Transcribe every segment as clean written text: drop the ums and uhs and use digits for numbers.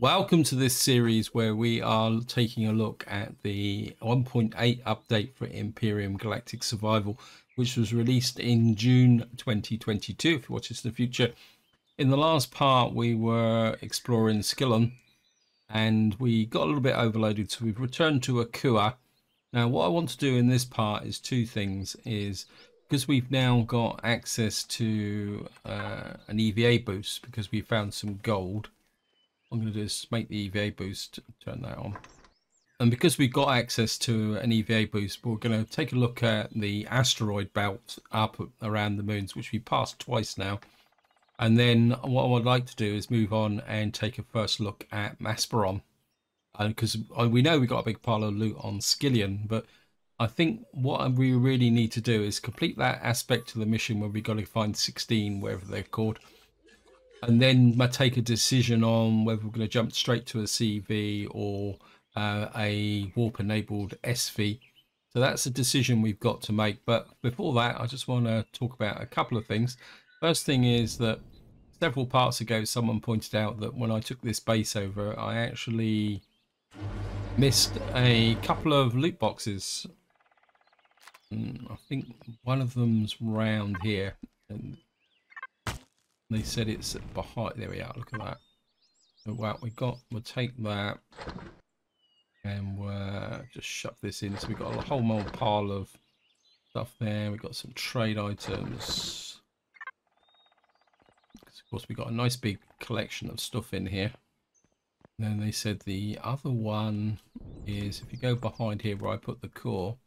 Welcome to this series where we are taking a look at the 1.8 update for Empyrion Galactic Survival, which was released in June 2022. If you watch this in the future, in the last part we were exploring Skillon and we got a little bit overloaded, so we've returned to Akua. Now what I want to do in this part is two things. Is because we've now got access to an EVA boost because we found some gold. What I'm going to do is make the EVA boost, turn that on. And because we've got access to an EVA boost, we're going to take a look at the asteroid belt up around the moons, which we passed twice now. And then what I would like to do is move on and take a first look at Masperon. Because we know we got a big pile of loot on Skillion, but I think what we really need to do is complete that aspect of the mission where we got to find 16, whatever they're called. And then take a decision on whether we're going to jump straight to a CV or a warp-enabled SV. So that's a decision we've got to make. But before that, I just want to talk about a couple of things. First thing is that several parts ago, someone pointed out that when I took this base over, I actually missed a couple of loot boxes. I think one of them's round here. And they said it's behind. There we are. Look at that. So, well, we'll take that and we'll just shove this in. So we've got a whole more pile of stuff there. We've got some trade items. Of course, we've got a nice big collection of stuff in here. And then they said the other one is if you go behind here where I put the core,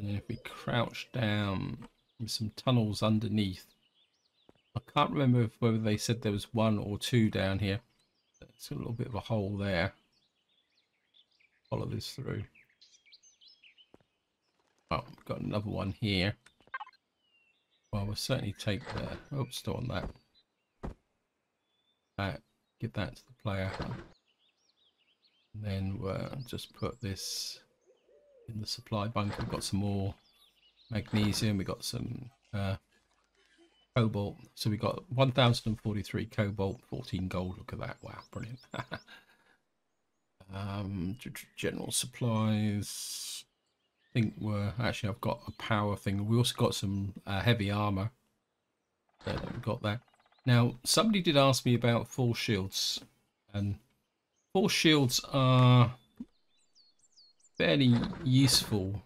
and if we crouch down with some tunnels underneath. I can't remember whether they said there was one or two down here. It's a little bit of a hole there. Follow this through. Oh, we've got another one here. Well, we'll certainly take the... Oops, still on that. Give that to the player. And then we'll just put this in the supply bunker. We've got some more magnesium. We've got some... cobalt. So we got 1043 cobalt, 14 gold. Look at that. Wow, brilliant. General supplies. I think we're actually, I've got a power thing. We also got some heavy armor. We've got that. Now, somebody did ask me about force shields, and force shields are fairly useful,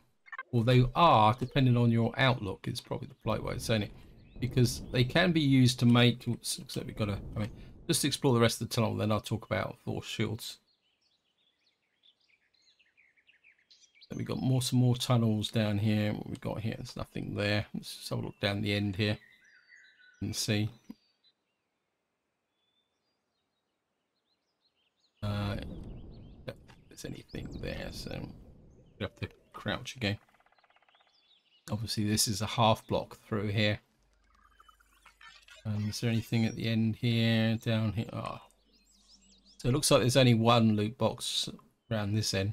or they are, depending on your outlook. It's probably the polite way of saying it. Because they can be used to make. Oops, so we've got to. I mean, just explore the rest of the tunnel. Then I'll talk about force shields. Then we've got some more tunnels down here. What we've got here, there's nothing there. Let's just have a look down the end here and see. If there's anything there, so we have to crouch again. Obviously, this is a half block through here. Is there anything at the end here, down here? Oh. So it looks like there's only one loot box around this end.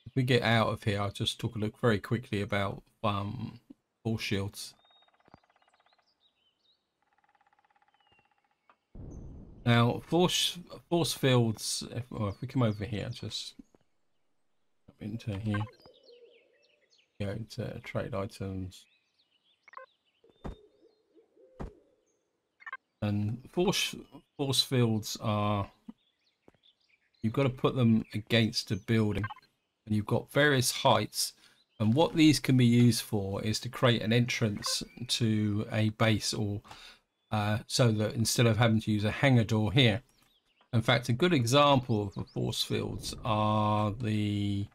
If we get out of here, I'll just talk a look very quickly about force shields. Now, force fields, if we come over here, just into here, go to trade items. And force fields are, you've got to put them against a building, and you've got various heights, and what these can be used for is to create an entrance to a base, or so that instead of having to use a hangar door here. In fact, a good example of the force fields are the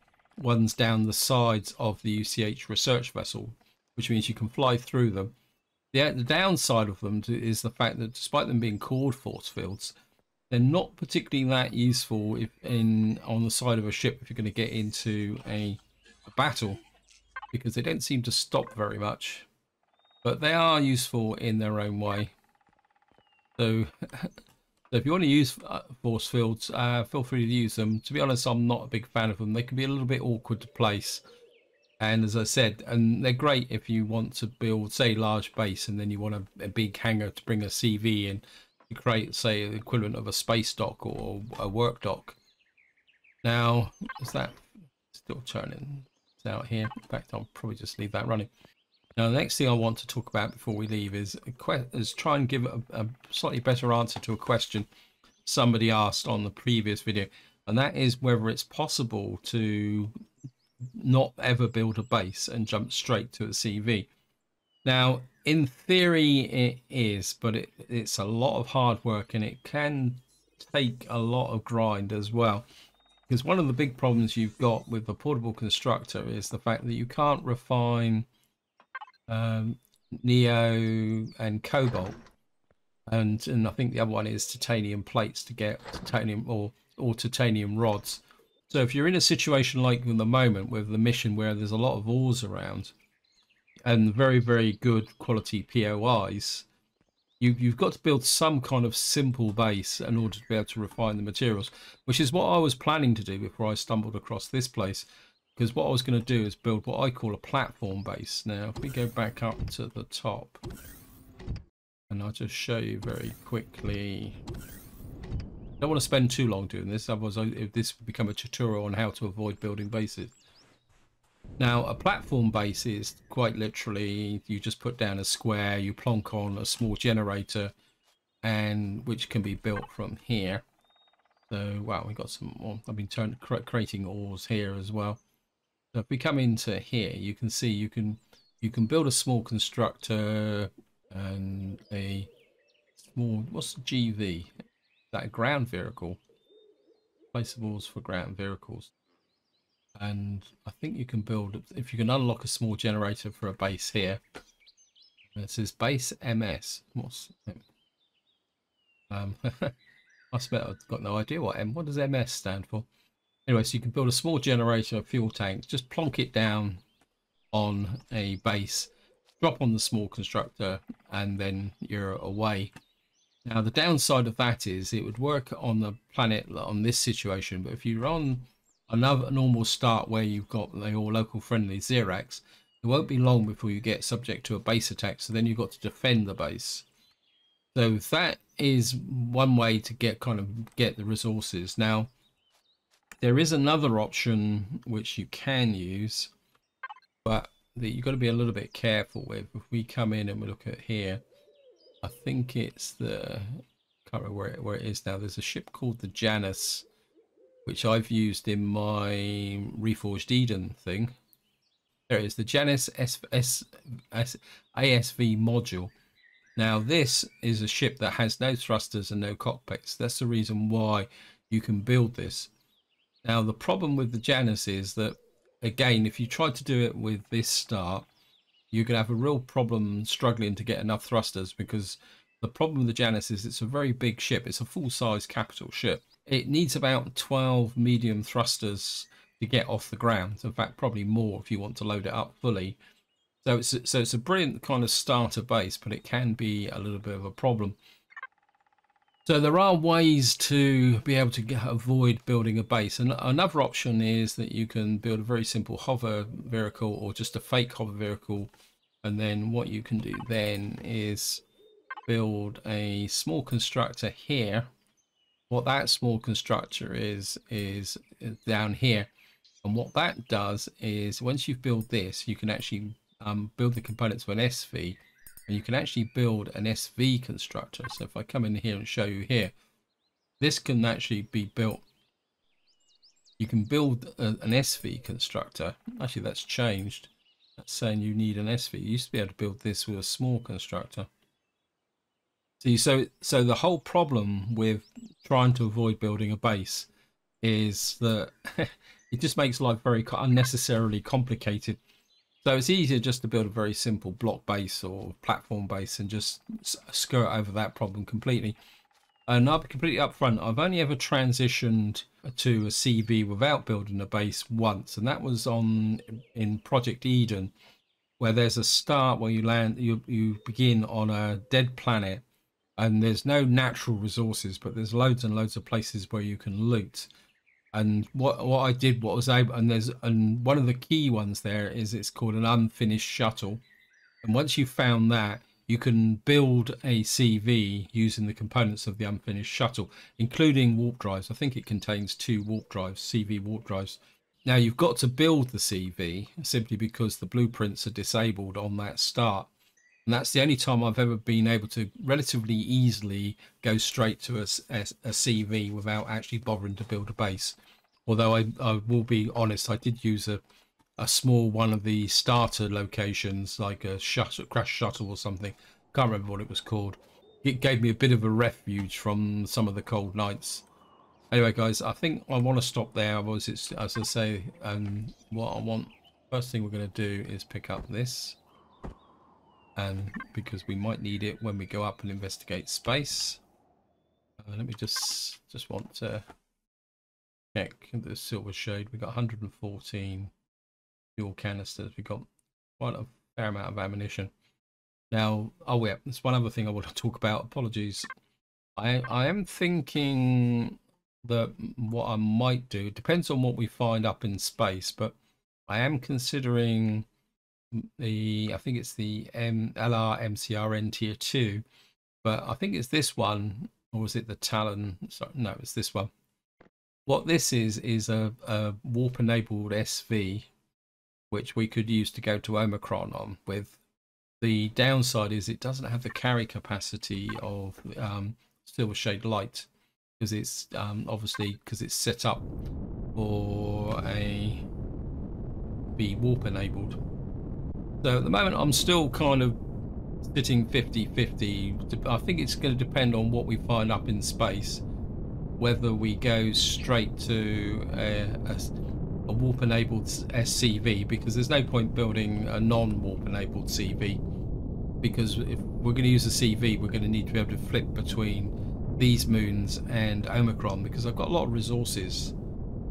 ones down the sides of the UCH research vessel, which means you can fly through them. The downside of them is the fact that despite them being called force fields, they're not particularly that useful on the side of a ship if you're going to get into a battle, because they don't seem to stop very much. But they are useful in their own way. So if you want to use force fields, feel free to use them. To be honest, I'm not a big fan of them. They can be a little bit awkward to place. And as I said, and they're great if you want to build, say, large base, and then you want a big hangar to bring a CV in. to create, say, the equivalent of a space dock or a work dock. Now, is that still turning? It's out here. In fact, I'll probably just leave that running. Now, the next thing I want to talk about before we leave is try and give a slightly better answer to a question somebody asked on the previous video, and that is whether it's possible to not ever build a base and jump straight to a CV. Now, in theory, it is, but it's a lot of hard work, and it can take a lot of grind as well. Because one of the big problems you've got with the portable constructor is the fact that you can't refine neo and cobalt, and I think the other one is titanium plates to get titanium or titanium rods. So if you're in a situation like in the moment with the mission where there's a lot of ores around and very, very good quality POIs, you've got to build some kind of simple base in order to be able to refine the materials, which is what I was planning to do before I stumbled across this place. Because what I was going to do is build what I call a platform base. Now, if we go back up to the top, and I'll just show you very quickly. I don't want to spend too long doing this, otherwise this would become a tutorial on how to avoid building bases. Now, a platform base is quite literally, you just put down a square, you plonk on a small generator, and which can be built from here. So, wow, we got some more. I've been creating ores here as well. So if we come into here, you can see you can build a small constructor and a small, what's GV? Is that a ground vehicle? Placeables for ground vehicles. And I think you can build, if you can unlock a small generator for a base here. And it says base MS. What's I bet I've got no idea what does MS stand for? Anyway, so you can build a small generator, a fuel tank, just plonk it down on a base, drop on the small constructor, and then you're away. Now, the downside of that is it would work on the planet on this situation, but if you're on another normal start where you've got your local friendly Xerax, it won't be long before you get subject to a base attack, so then you've got to defend the base. So that is one way to get the resources. Now, there is another option which you can use, but that you've got to be a little bit careful with. If we come in and we look at here, I think it's the, can't remember where it is now. There's a ship called the Janus, which I've used in my Reforged Eden thing. There it is, the Janus ASV module. Now, this is a ship that has no thrusters and no cockpits. That's the reason why you can build this. Now, the problem with the Janus is that, again, if you try to do it with this start, you're going to have a real problem struggling to get enough thrusters, because the problem with the Janus is it's a very big ship. It's a full-size capital ship. It needs about 12 medium thrusters to get off the ground. In fact, probably more if you want to load it up fully. So it's a brilliant kind of starter base, but it can be a little bit of a problem. So there are ways to be able to avoid building a base. And another option is that you can build a very simple hover vehicle or just a fake hover vehicle. And then what you can do then is build a small constructor here. What that small constructor is down here. And what that does is once you've built this, you can actually build the components of an SV. And you can actually build an SV constructor. So if I come in here and show you here, this can actually be built. You can build an SV constructor. Actually, that's changed. That's saying you need an SV. You used to be able to build this with a small constructor. See, so the whole problem with trying to avoid building a base is that it just makes life very unnecessarily complicated. So it's easier just to build a very simple block base or platform base and just skirt over that problem completely. And I'll be completely upfront, I've only ever transitioned to a CV without building a base once, and that was in Project Eden, where there's a start where you land, you begin on a dead planet, and there's no natural resources, but there's loads and loads of places where you can loot. And what I did, what was able, and one of the key ones there is it's called an unfinished shuttle. And once you found that, you can build a CV using the components of the unfinished shuttle, including warp drives. I think it contains 2 warp drives, CV warp drives. Now you've got to build the CV simply because the blueprints are disabled on that start. And that's the only time I've ever been able to relatively easily go straight to a CV without actually bothering to build a base. Although I will be honest, I did use a small one of the starter locations, like a crash shuttle or something. Can't remember what it was called. It gave me a bit of a refuge from some of the cold nights. Anyway, guys, I think I want to stop there. Otherwise, it's, as I say, what I want, first thing we're going to do is pick up this. And because we might need it when we go up and investigate space. Let me just want to check the silver shade. We got 114 fuel canisters. We got quite a fair amount of ammunition. Now, oh yeah, there's one other thing I want to talk about. Apologies. I am thinking that what I might do, it depends on what we find up in space, but I am considering I think it's the LR MCRN tier 2, but I think it's this one, or was it the Talon? Sorry, no, it's this one. What this is a warp enabled SV, which we could use to go to Omicron on with. The downside is it doesn't have the carry capacity of Silver Shade Light, because it's obviously because it's set up for be warp enabled. So at the moment I'm still kind of sitting 50-50. I think it's going to depend on what we find up in space, whether we go straight to a warp enabled SCV, because there's no point building a non-warp enabled CV, because if we're going to use a CV we're going to need to be able to flip between these moons and Omicron, because I've got a lot of resources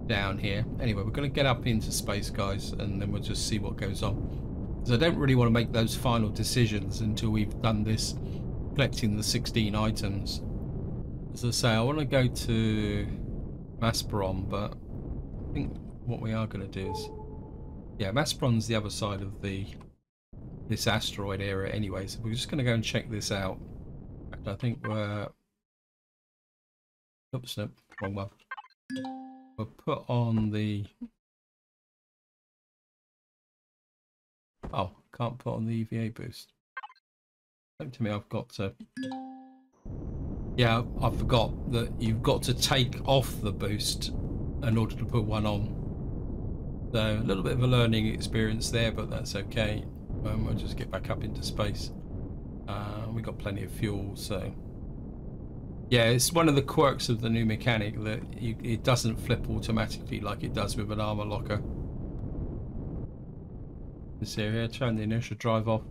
down here. Anyway, we're going to get up into space, guys, and then we'll just see what goes on. So I don't really want to make those final decisions until we've done this, collecting the 16 items. As I say, I want to go to Masperon, but I think what we are going to do is, yeah, Masperon's the other side of this asteroid area anyway, so we're just going to go and check this out. In fact, I think we're, oops, no, wrong one. We'll put on the, oh, can't put on the EVA boost. Don't tell me I've got to, yeah, I forgot that you've got to take off the boost in order to put one on. So a little bit of a learning experience there, but that's okay. We'll just get back up into space. We've got plenty of fuel, so yeah, it's one of the quirks of the new mechanic that it doesn't flip automatically like it does with an armor locker. This area, turn the inertia drive off,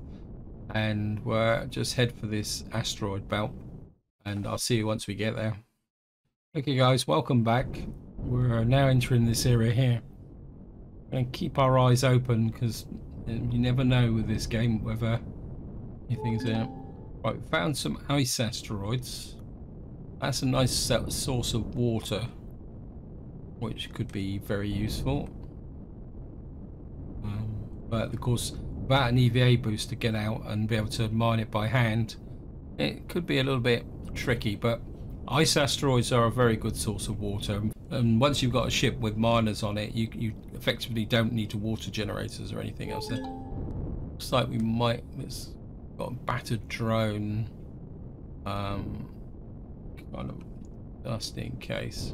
and we're just head for this asteroid belt, and I'll see you once we get there. Okay guys, welcome back. We're now entering this area here. And keep our eyes open, because you never know with this game whether anything's there. Right, we found some ice asteroids. That's a nice source of water, which could be very useful. But of course, without an EVA boost to get out and be able to mine it by hand, it could be a little bit tricky. But ice asteroids are a very good source of water, and once you've got a ship with miners on it, you effectively don't need to water generators or anything else there. Looks like we might, it's got a battered drone, kind of just in case.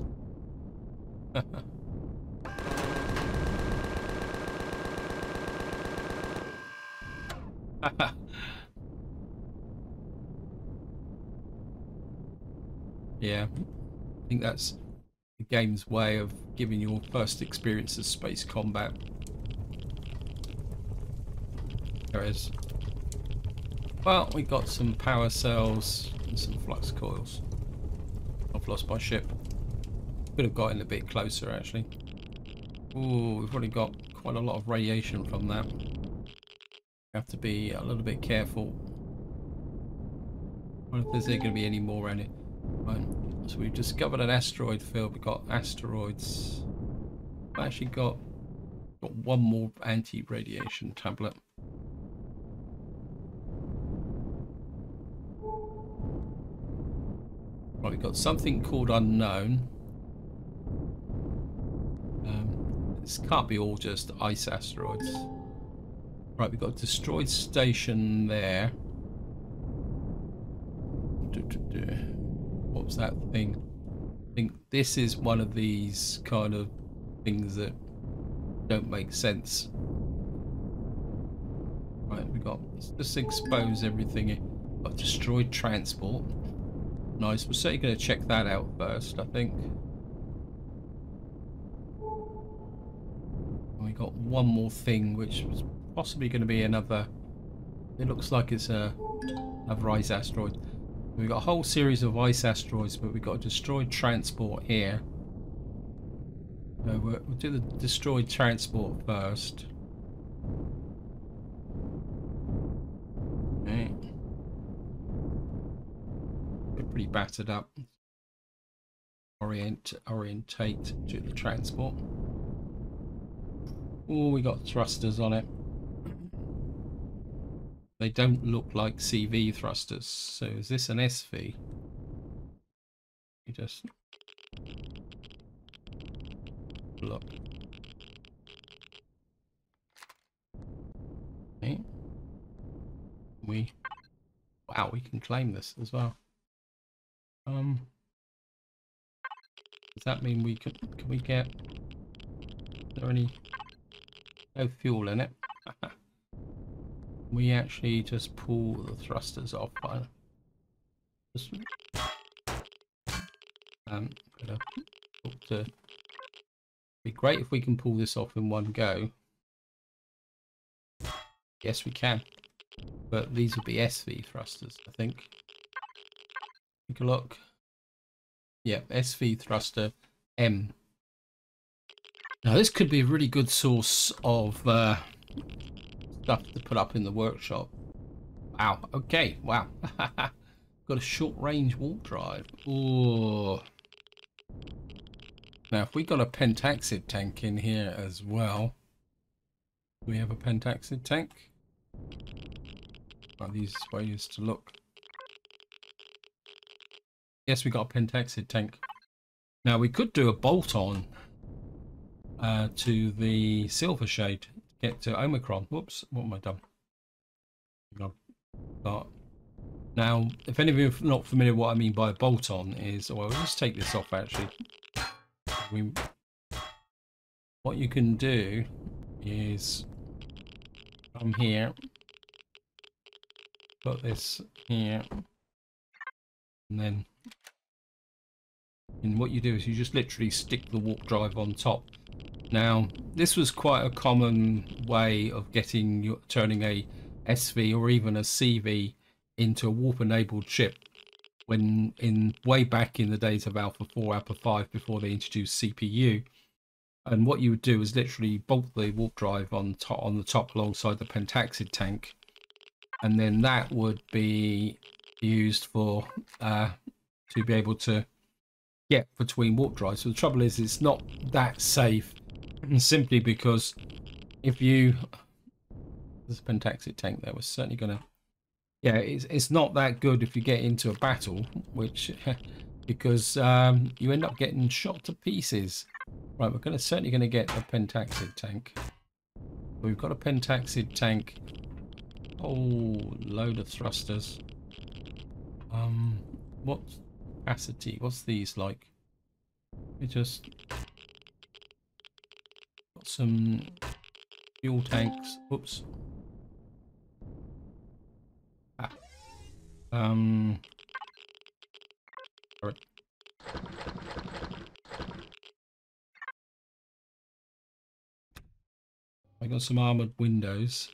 Yeah, I think that's the game's way of giving you your first experience of space combat. There it is. Well, we got some power cells and some flux coils. I've lost my ship. Could have gotten a bit closer actually. Ooh, we've already got quite a lot of radiation from that. Have to be a little bit careful. I wonder if there's going to be any more around it. Right. So we've discovered an asteroid field. We've got asteroids. I've actually got one more anti-radiation tablet. Right, we've got something called unknown. This can't be all just ice asteroids. Right, we've got a destroyed station there. What was that thing? I think this is one of these kind of things that don't make sense. Right, let's just expose everything here. Got destroyed transport. Nice, we're certainly going to check that out first, I think. And we got one more thing, which was possibly going to be another. It looks like it's another ice asteroid. We've got a whole series of ice asteroids, but we've got a destroyed transport here. So we'll do the destroyed transport first. Okay. We're pretty battered up. Orientate to the transport. Oh, we got thrusters on it. They don't look like CV thrusters. So is this an SV? You just look. Okay. Wow, we can claim this as well. Does that mean we can we get, is there any, no fuel in it? We actually just pull the thrusters off by just it'd be great if we can pull this off in one go. Yes, we can, but these would be SV thrusters, I think. Take a look. Yeah, SV thruster M. Now this could be a really good source of stuff to put up in the workshop. Wow. Okay. Wow. Got a short range warp drive. Oh. Now if we got a Pentax tank in here as well. Do we have a Pentax tank? Are these ways to look? Yes, we got a Pentax tank. Now we could do a bolt on to the Silver Shade to get to Omicron. Whoops, what am I done? But now, if any of you are not familiar what I mean by a bolt on is, well, let's take this off actually. What you can do is come here, put this here, and then what you do is you just literally stick the warp drive on top. Now, this was quite a common way of turning a SV or even a CV into a warp-enabled ship when way back in the days of Alpha 4, Alpha 5, before they introduced CPU. And what you would do is literally bolt the warp drive on the top alongside the Pentax tank, and then that would be used for to be able to get between warp drives. So the trouble is, it's not that safe, simply because if you, there's a Pentax tank there, was certainly gonna, yeah, it's not that good if you get into a battle, which because you end up getting shot to pieces. Right, we're certainly gonna get a Pentax tank. We've got a Pentax tank. Oh, load of thrusters. What capacity? What's these like? We just got some fuel tanks. Oops. Sorry. I got some armored windows.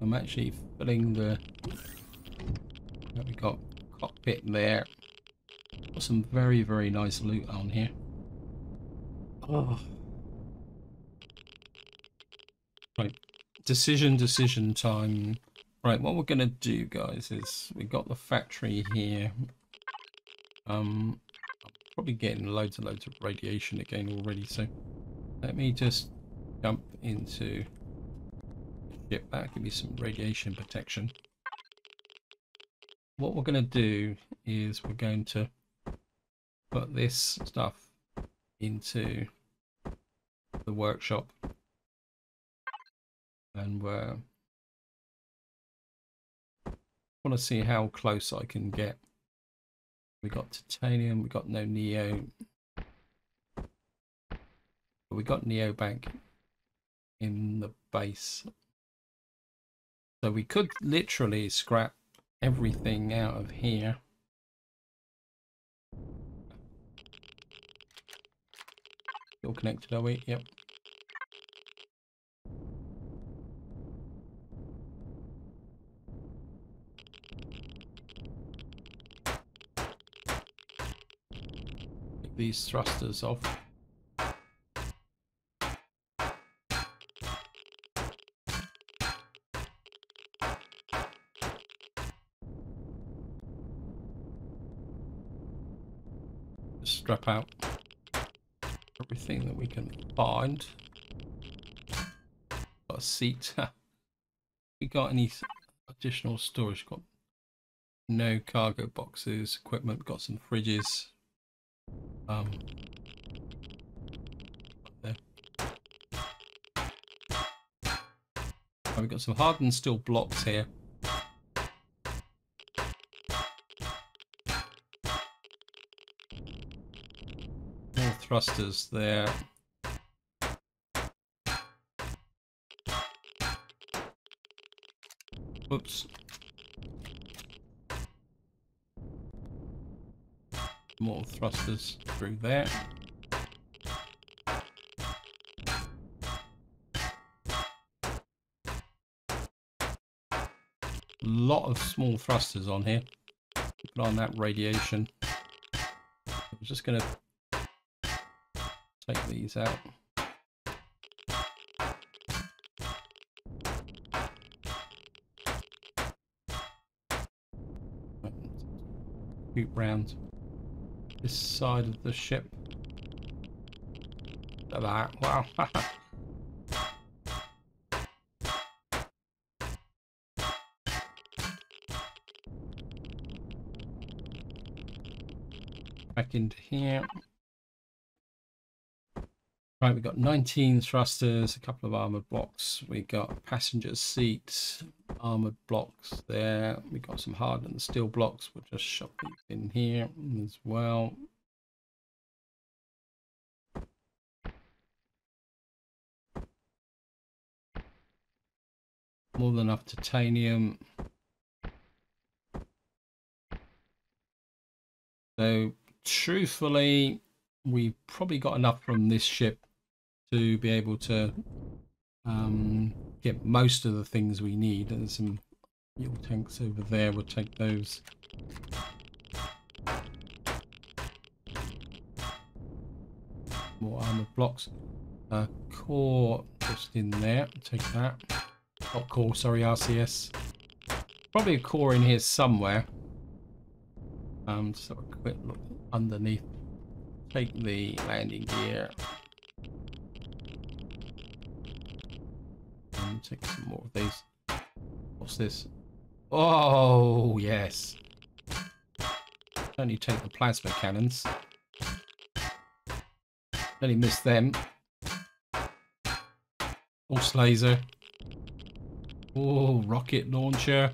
I'm actually filling the. We got cockpit there. Got some very, very nice loot on here. Oh. Right, decision time. Right, what we're gonna do, guys, is we got the factory here. I'm probably getting loads of radiation again already, so let me just jump into ship. That give me some radiation protection. What we're going to do is we're going to put this stuff into the workshop, and we're want to see how close I can get. We got titanium, we got no neo, but we got neo back in the base, so we could literally scrap everything out of here. Still connected, are we? Yep. Take these thrusters off. Just strap out everything that we can find. Got a seat. We got any additional storage? Got no cargo boxes. Equipment. Got some fridges. There. Oh, we've got some hardened steel blocks here. More thrusters there. Whoops. More thrusters through there. A lot of small thrusters on here. Put on that radiation. I'm just going to take these out. Scoot round this side of the ship. Look at that. Wow. Back into here. Right, we've got 19 thrusters, a couple of armored blocks. We got passenger seats, armored blocks there. We got some hardened steel blocks. We'll just shove these in here as well. More than enough titanium. So truthfully, we've probably got enough from this ship to be able to get most of the things we need. And there's some fuel tanks over there. We'll take those. More armored blocks. Core just in there. Take that. Not core, sorry, RCS. Probably a core in here somewhere. Just have a quick look underneath. Take the landing gear. And take some more of these. What's this? Oh, yes. Only take the plasma cannons. Only missed them. Pulse laser. Oh, rocket launcher.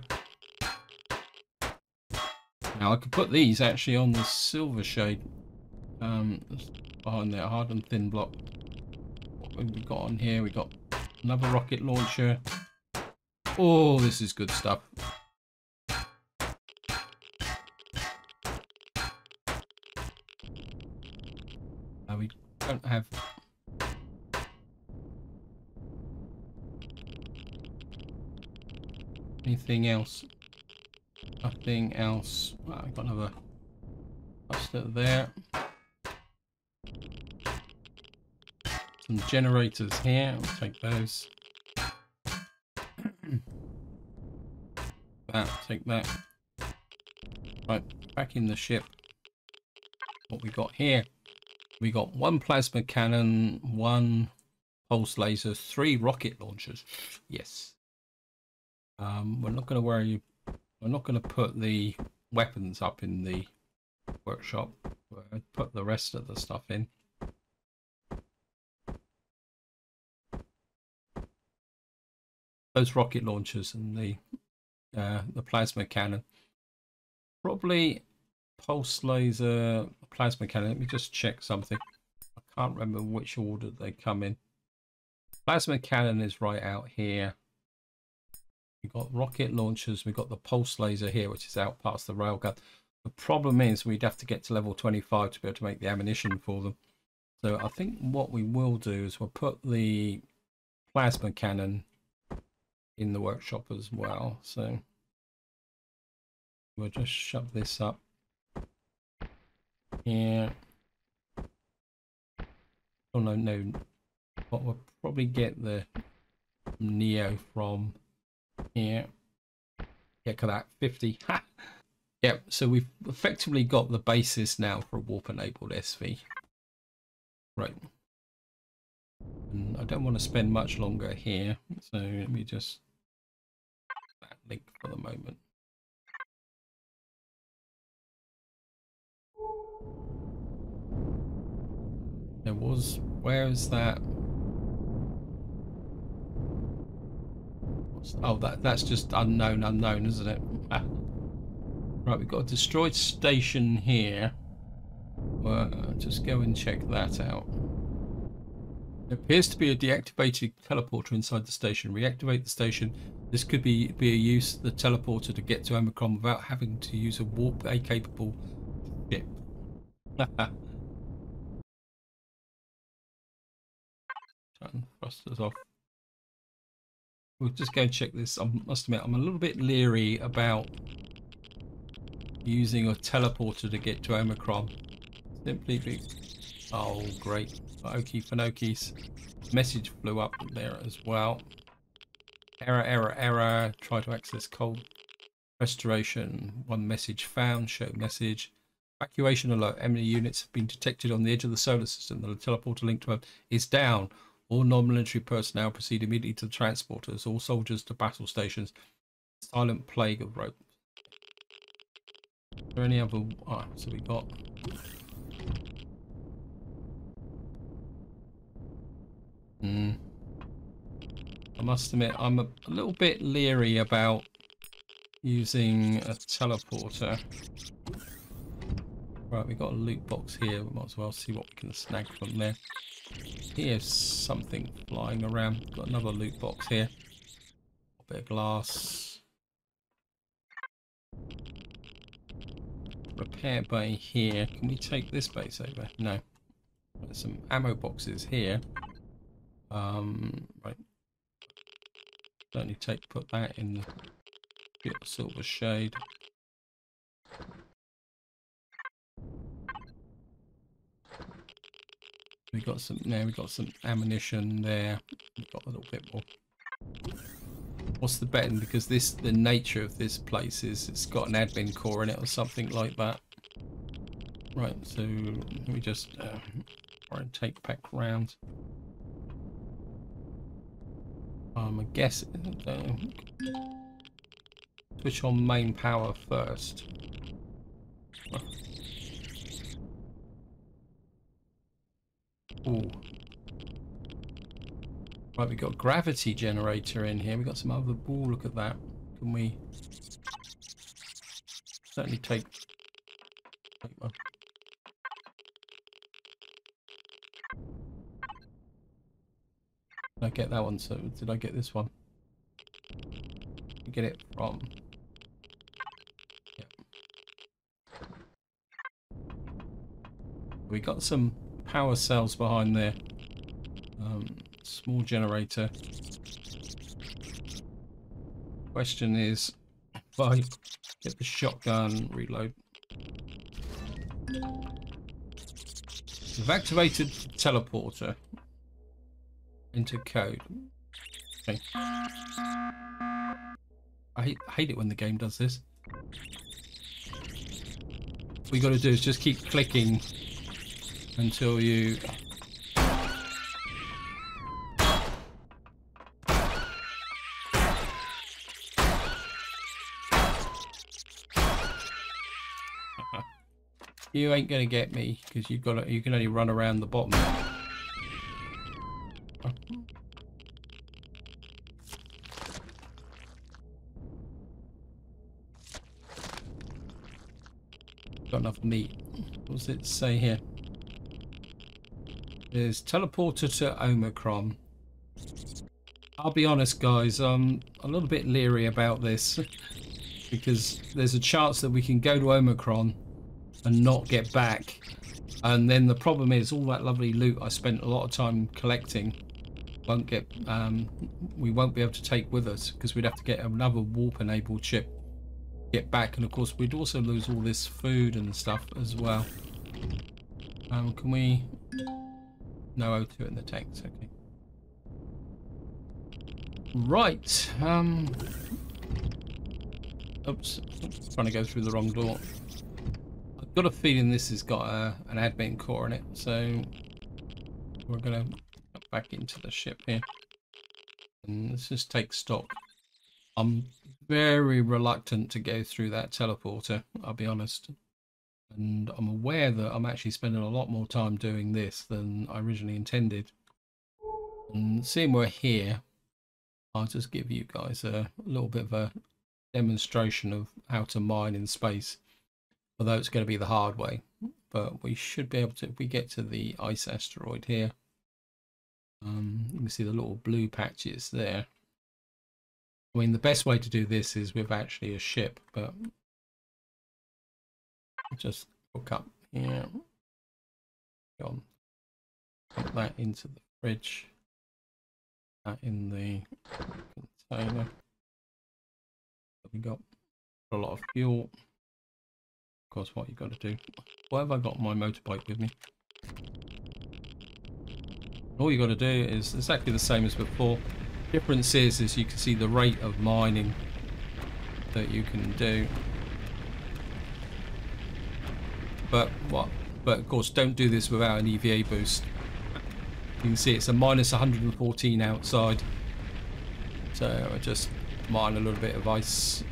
Now I could put these actually on the silver shade. Behind there, hard and thin block. What have we got on here? We got another rocket launcher. Oh, this is good stuff. We don't have anything else. Nothing else. Well, I've got another cluster there. Some generators here. I'll take those. That, take that. Right, back in the ship. What we got here? We got one plasma cannon, one pulse laser, 3 rocket launchers. Yes. We're not going to worry. We're not going to put the weapons up in the workshop. We'll put the rest of the stuff in. Those rocket launchers and the plasma cannon. Probably pulse laser, plasma cannon. Let me just check something. I can't remember which order they come in. Plasma cannon is right out here. We've got rocket launchers. We've got the pulse laser here, which is out past the railgun. The problem is we'd have to get to level 25 to be able to make the ammunition for them. So I think what we will do is we'll put the plasma cannon in the workshop as well. So we'll just shove this up here. Oh no, but we'll probably get the Neo from here. Yeah, look at that, 50. Ha! Yep, so we've effectively got the basis now for a warp-enabled SV. Right. And I don't want to spend much longer here, so let me just that link for the moment. There was, where is that? Oh, that's just unknown, isn't it? Ah. Right, we've got a destroyed station here. Just go and check that out. There appears to be a deactivated teleporter inside the station. Reactivate the station. This could be a use of the teleporter to get to Omicron without having to use a warp-A capable ship. Turn thrusters off. We'll just go and check this. I must admit, I'm a little bit leery about using a teleporter to get to Omicron. Simply be... Oh, great. Okie Finokis. Message flew up there as well. Error. Try to access cold restoration. One message found. Show message. Evacuation alert. Enemy units have been detected on the edge of the solar system. The teleporter link to Earth is down. All non-military personnel proceed immediately to the transporters. All soldiers to battle stations. Silent plague of ropes. Is there any other... Oh, so we got... I must admit, I'm a little bit leery about using a teleporter. Right, we got a loot box here. We might as well see what we can snag from there. Here's something flying around. Got another loot box here. A bit of glass. Repair bay here. Can we take this base over? No. There's some ammo boxes here. Right. Certainly put that in the silver shade. We got some there. We got some ammunition there. We got a little bit more. What's the betting? Because the nature of this place is it's got an admin core in it or something like that. Right. So let me just try and take back round. I guess switch on main power first. Ooh. Right, we got a gravity generator in here. We got some other. Ooh, look at that. Can we certainly take one? Did I get that one? So did I get this one? Get it from. Yeah. We got some power cells behind there. Small generator. Question is, if I get the shotgun, reload. We've activated the teleporter. Enter code. Okay. I hate it when the game does this. What you got to do is just keep clicking until you... You ain't gonna get me because you can only run around the bottom. Got enough meat. What does it say here? There's teleporter to Omicron. I'll be honest, guys, I'm a little bit leery about this because there's a chance that we can go to Omicron and not get back. And then the problem is all that lovely loot I spent a lot of time collecting won't get, we won't be able to take with us because we'd have to get another warp-enabled ship, get back, and of course we'd also lose all this food and stuff as well. Can we? No O2 in the tanks. Okay. Right. Oops. Trying to go through the wrong door. I've got a feeling this has got an admin core in it, so we're gonna go back into the ship here and let's just take stock. I'm very reluctant to go through that teleporter, I'll be honest. And I'm aware that I'm actually spending a lot more time doing this than I originally intended. And seeing we're here, I'll just give you guys a little bit of a demonstration of how to mine in space. Although it's going to be the hard way. But we should be able to, if we get to the ice asteroid here. You can see the little blue patches there. I mean, the best way to do this is with actually a ship, but just hook up here. Put that into the fridge. That in the container. We got a lot of fuel. Of course, what you've got to do. Why have I got my motorbike with me? All you got to do is exactly the same as before. Difference is you can see the rate of mining that you can do. But of course, don't do this without an EVA boost. You can see it's a minus 114 outside. So I just mine a little bit of ice.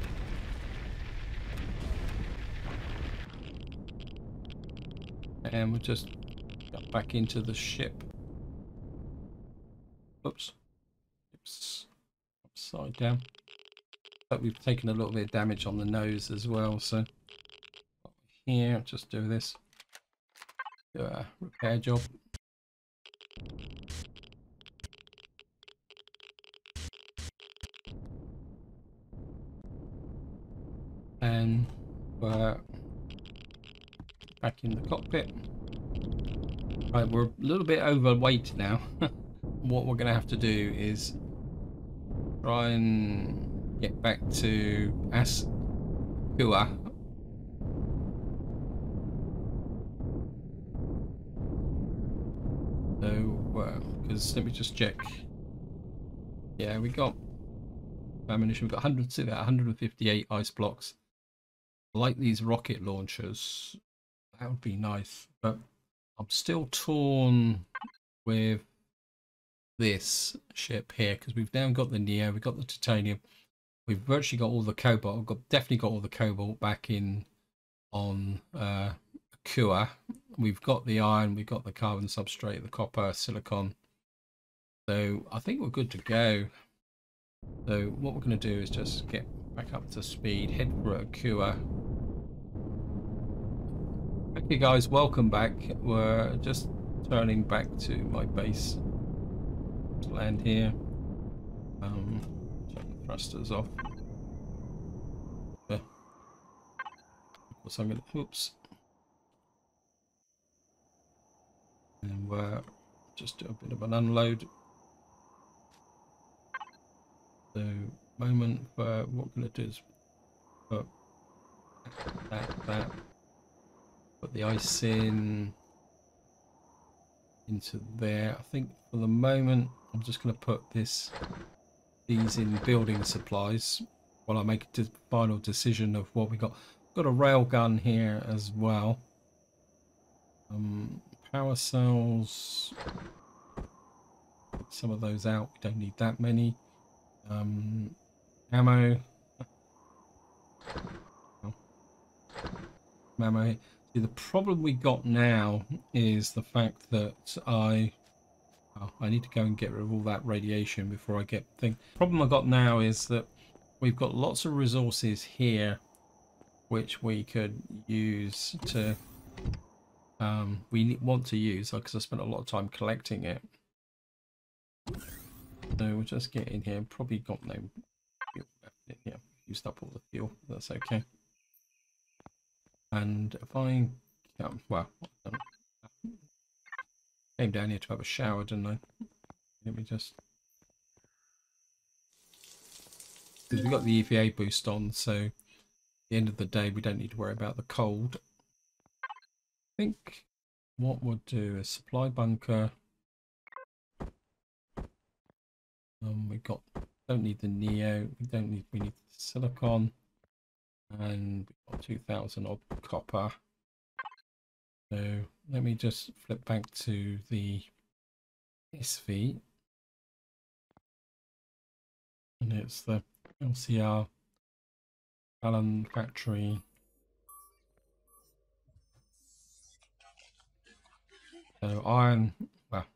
And we'll just get back into the ship. Oops. Oops. Upside down. But we've taken a little bit of damage on the nose as well, so here, just do this. Do a repair job. And we're back in the cockpit. Right, we're a little bit overweight now. What we're going to have to do is try and get back to Asteroid. So, because let me just check. Yeah, we got ammunition. We've got 158 ice blocks. Like these rocket launchers, that would be nice, but I'm still torn with this ship here because we've now got the Neo, we've got the titanium, we've virtually got all the cobalt. Definitely got all the cobalt back in on Kua. We've got the iron, we've got the carbon substrate, the copper, silicon. So I think we're good to go. So what we're going to do is just get back up to speed, head for Kua. Okay guys, welcome back. We're just turning back to my base. To land here. Check the thrusters off. Of course I'm gonna, oops. And we're just do a bit of an unload. So moment for what we're gonna do is put that. Put the ice into there. I think for the moment I'm just going to put these in building supplies while I make a final decision of what we got. Got a rail gun here as well. Power cells. Take some of those out. We don't need that many. Ammo. Ammo. The problem we got now is the fact that I need to go and get rid of all that radiation before I get thing. Problem I got now is that we've got lots of resources here which we could use to want to use, because I spent a lot of time collecting it. So we'll just get in here. Probably got no fuel left. Yeah, used up all the fuel. That's okay. And if I well, I came down here to have a shower, didn't I? Let me just, because we've got the EVA boost on, so at the end of the day we don't need to worry about the cold. I think what we'll do is supply bunker. We don't need the neo, we need silicon, and we've got 2000 odd copper. So let me just flip back to the SV, and it's the LCR Allen factory. So iron, well,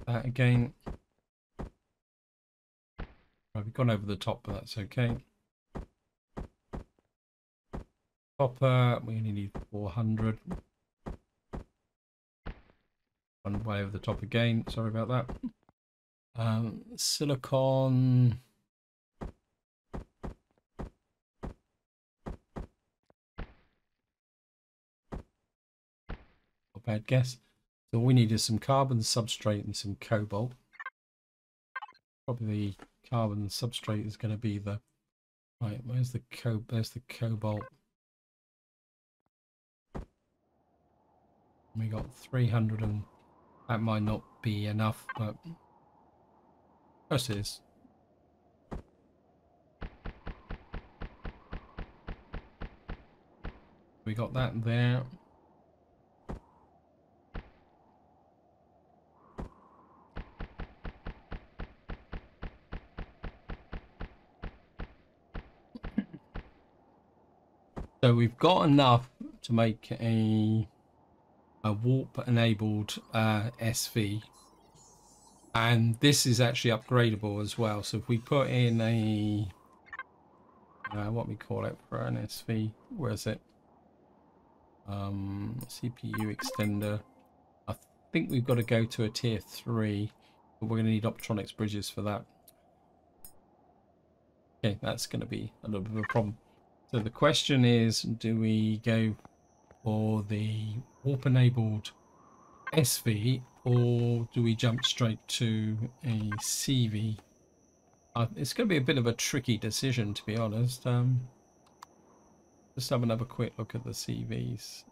that again. We've gone over the top, but that's okay. Copper, we only need 400. One way over the top again. Sorry about that. Silicon. Not bad guess. So all we need is some carbon substrate and some cobalt. Probably the carbon substrate is going to be the right. There's the cobalt. We got 300, and that might not be enough, but yes, it is. We got that there. So we've got enough to make a warp enabled SV, and this is actually upgradable as well. So if we put in a what we call it for an SV, where is it? CPU extender. I think we've got to go to a tier 3, but we're going to need optronics bridges for that. Okay, that's going to be a little bit of a problem. So the question is, do we go for the warp enabled SV, or do we jump straight to a CV? It's going to be a bit of a tricky decision, to be honest. Just have another quick look at the CVs.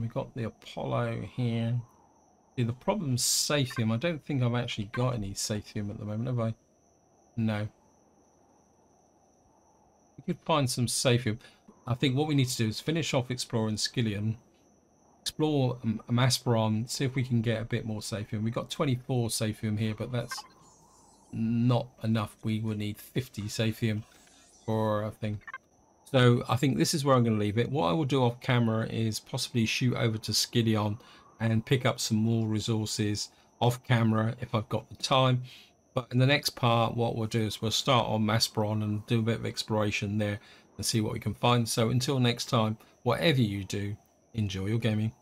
We've got the Apollo here. See, the problem's Sathium. I don't think I've actually got any Sathium at the moment, have I? No. We could find some Sathium. I think what we need to do is finish off exploring Skillion, explore Asteroid, see if we can get a bit more Sathium. We've got 24 Sathium here, but that's not enough. We would need 50 Sathium for a thing. So I think this is where I'm going to leave it. What I will do off camera is possibly shoot over to Skillion and pick up some more resources off camera if I've got the time. But in the next part, what we'll do is we'll start on Maspron and do a bit of exploration there and see what we can find. So until next time, whatever you do, enjoy your gaming.